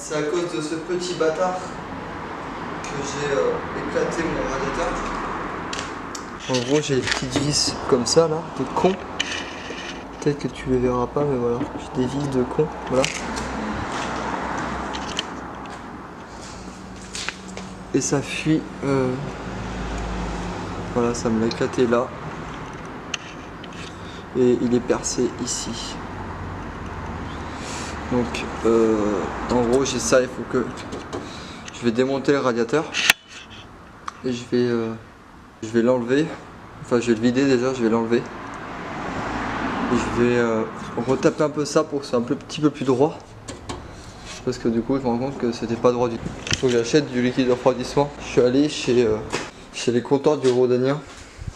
C'est à cause de ce petit bâtard que j'ai éclaté mon radiateur. En gros, j'ai des petites vis comme ça là, de con. Peut-être que tu les verras pas, mais voilà, j'ai des vis de con, voilà. Et ça fuit, voilà, ça me l'a éclaté là. Et il est percé ici. Donc, en gros, j'ai ça, il faut que... Je vais démonter le radiateur. Et je vais l'enlever. Enfin, je vais le vider déjà, je vais l'enlever. Et je vais retaper un peu ça pour que ce soit un petit peu plus droit. Parce que du coup, je me rends compte que c'était pas droit du tout. Il faut que j'achète du liquide de refroidissement. Je suis allé chez les comptoirs du Rodania.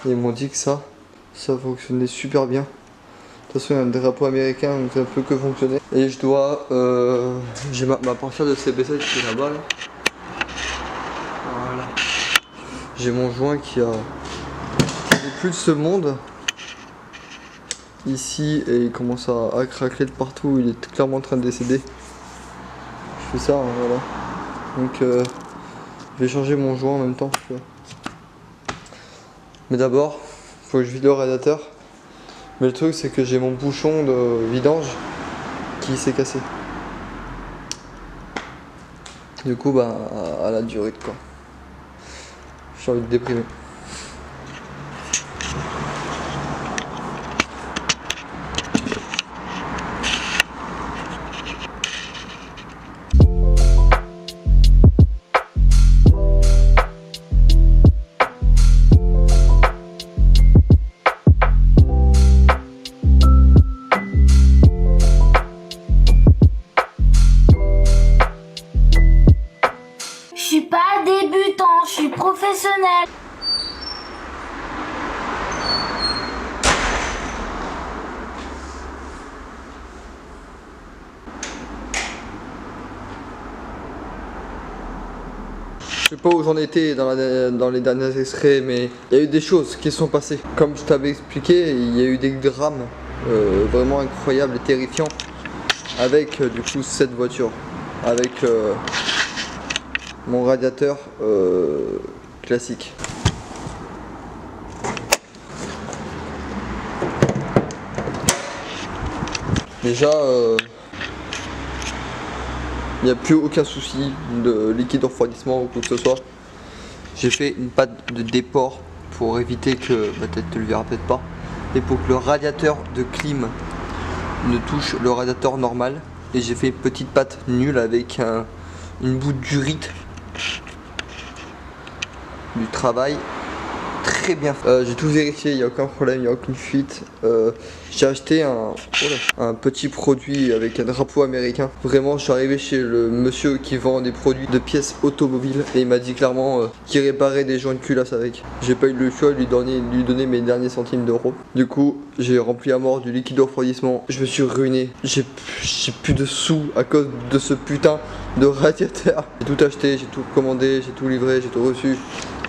Ils m'ont dit que ça fonctionnait super bien. De toute façon, il y a un drapeau américain, donc ça ne peut que fonctionner. Et je dois... j'ai ma portière de CB7 qui est là-bas. Là. Voilà. J'ai mon joint qui n'est plus de ce monde. Ici, et il commence à craquer de partout. Il est clairement en train de décéder. Je fais ça, hein, voilà. Donc, je vais changer mon joint en même temps. Mais d'abord, il faut que je vide le radiateur. Mais le truc, c'est que j'ai mon bouchon de vidange qui s'est cassé. Du coup, bah, à la durée, quoi. J'ai envie de déprimer. Je suis pas débutant, je suis professionnel. Je sais pas où j'en étais dans les derniers extraits, mais il y a eu des choses qui sont passées. Comme je t'avais expliqué, il y a eu des drames vraiment incroyables et terrifiants avec du coup cette voiture, avec mon radiateur classique. Déjà, il n'y a plus aucun souci de liquide de refroidissement ou quoi que ce soit. J'ai fait une pâte de déport pour éviter que, peut-être tu le verras peut-être pas, et pour que le radiateur de clim ne touche le radiateur normal. Et j'ai fait une petite pâte nulle avec une bout d'urite du travail. Très bien. J'ai tout vérifié, il n'y a aucun problème, il n'y a aucune fuite. J'ai acheté un petit produit avec un drapeau américain. Vraiment, je suis arrivé chez le monsieur qui vend des produits de pièces automobiles et il m'a dit clairement qu'il réparait des joints de culasse avec. J'ai pas eu le choix de lui donner mes derniers centimes d'euros. Du coup, j'ai rempli à mort du liquide de refroidissement. Je me suis ruiné. J'ai plus de sous à cause de ce putain de radiateur. J'ai tout acheté, j'ai tout commandé, j'ai tout livré, j'ai tout reçu.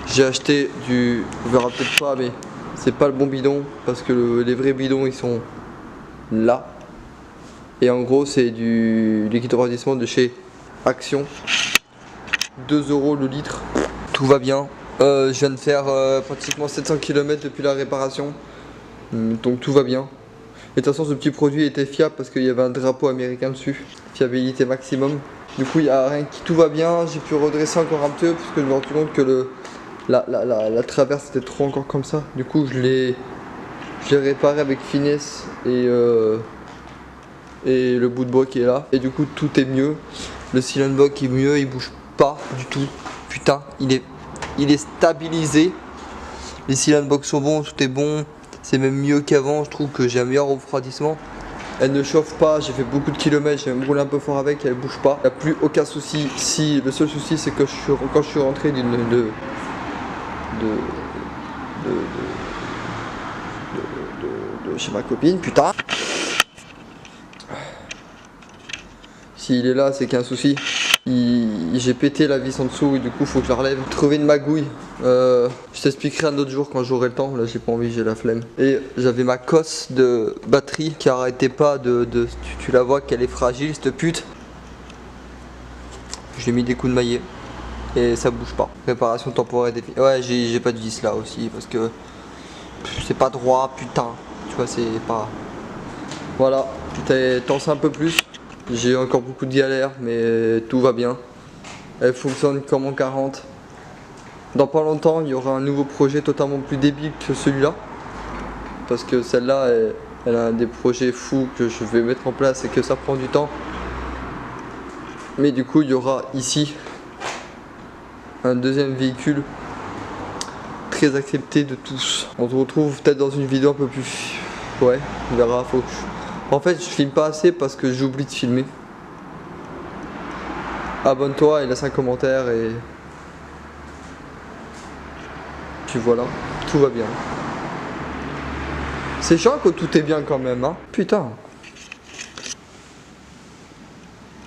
J'ai acheté du... Vous verrez peut-être pas, mais c'est pas le bon bidon parce que les vrais bidons ils sont là. Et en gros c'est du liquide de refroidissement de chez Action. 2 € le litre. Tout va bien. Je viens de faire pratiquement 700 km depuis la réparation. Donc tout va bien. Et de toute façon ce petit produit était fiable parce qu'il y avait un drapeau américain dessus. Fiabilité maximum. Du coup il n'y a rien qui... Tout va bien. J'ai pu redresser encore un peu parce que je me suis rendu compte que la traverse était trop encore comme ça. Du coup je l'ai réparé avec finesse et le bout de bois qui est là. Et du coup tout est mieux. Le cylinder block est mieux, il bouge pas du tout. Putain, il est stabilisé. Les cylinder box sont bons, tout est bon. C'est même mieux qu'avant, je trouve que j'ai un meilleur refroidissement. Elle ne chauffe pas, j'ai fait beaucoup de kilomètres, j'ai même roulé un peu fort avec, elle bouge pas. Il n'y a plus aucun souci. Si, le seul souci c'est que quand je suis rentré de chez ma copine, putain. S'il est là, c'est qu'il y a un souci. J'ai pété la vis en dessous et du coup faut que je la relève. Trouver une magouille. Je t'expliquerai un autre jour quand j'aurai le temps. Là j'ai pas envie, j'ai la flemme. Et j'avais ma cosse de batterie qui arrêtait pas de tu la vois qu'elle est fragile cette pute. J'ai mis des coups de maillet et ça bouge pas. Réparation temporaire définie. Ouais, j'ai pas de vis là aussi parce que c'est pas droit, putain. Tu vois, c'est pas. Voilà, t'en sais un peu plus. J'ai encore beaucoup de galères, mais tout va bien. Elle fonctionne comme en 40. Dans pas longtemps, il y aura un nouveau projet totalement plus débile que celui-là. Parce que celle-là, elle a des projets fous que je vais mettre en place et que ça prend du temps. Mais du coup, il y aura ici un deuxième véhicule très accepté de tous. On se retrouve peut-être dans une vidéo un peu plus... Ouais, on verra. Faut que En fait, je filme pas assez parce que j'oublie de filmer. Abonne-toi et laisse un commentaire et... Puis voilà, tout va bien. C'est chiant que tout est bien quand même, hein. Putain.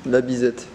La bisette.